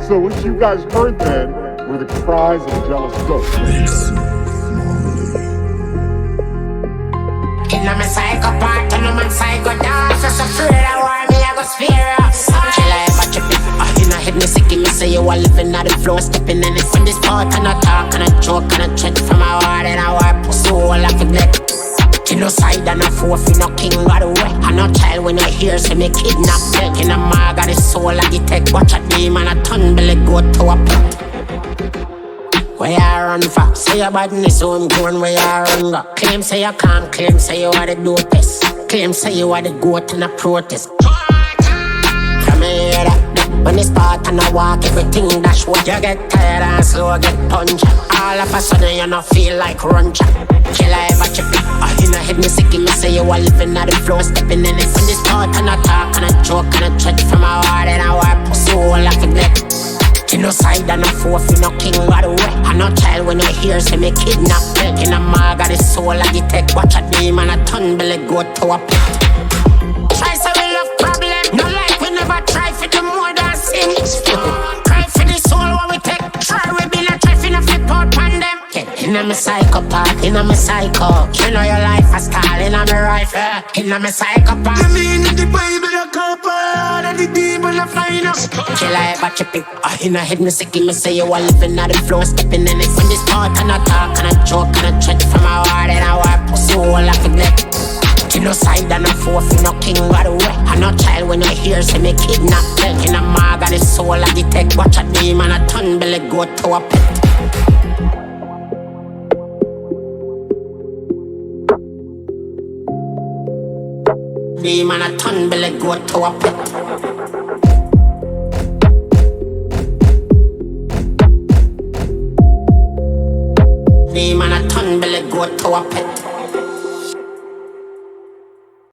So what you guys heard then were the cries of a jealous goat. I'm a psychopath and I'm a psychopath. So afraid I want me, I go sphere up. Kill I ever trip it. In a head me sick, me say you are living out the floor, stepping in it from this part. And I talk and I joke and I chat from my heart and I wipe soul like a black. Genocide and a fourth in a king by the way. I no child when I hear say me kidnap take. In a mag got the soul like the tech. Watch a demon a ton belly go to a pit. Where you run for? Say your badness home grown where you run go. Claim say you can't, claim say you are the dopest. Claim say you are the goat in a protest. From here that when it's part and I walk everything dash what you get tired and slow get punched. All of a sudden you no feel like run chat. Kill I ever chip it. In a head me sick me say you are living out the floor, stepping in it from this part and I talk and I joke and I chat from my heart and I wipe soul like a black. Genocide and a fourth in a king by the way. I no child when I hear say me kidnap take. In a mag got the soul like the tech. Watch a demon a ton belly go to a pit. Try say we love problem. No like we never try for the more than sin. Cry for the soul what we take. Try we be not try for no flip out pan them. In a me psychopath, in a me psycho. You know your life a style in a me rifle. In a me psychopath. You mean in the Bible you can't all of the demon a flying up. Kill I ever chip it. In a head me sick me say you are living out the floor, stepping in it from this part and I talk and I joke and I chat from my heart and I wipe soul like a black. Genocide and a fourth in a king by the way. I no child when I hear say me kidnap take. In a mag got the soul like the tech. Watch a demon a ton belly go to a pit. Demon a ton belly go to a pit. Demon a ton belly go to a pit.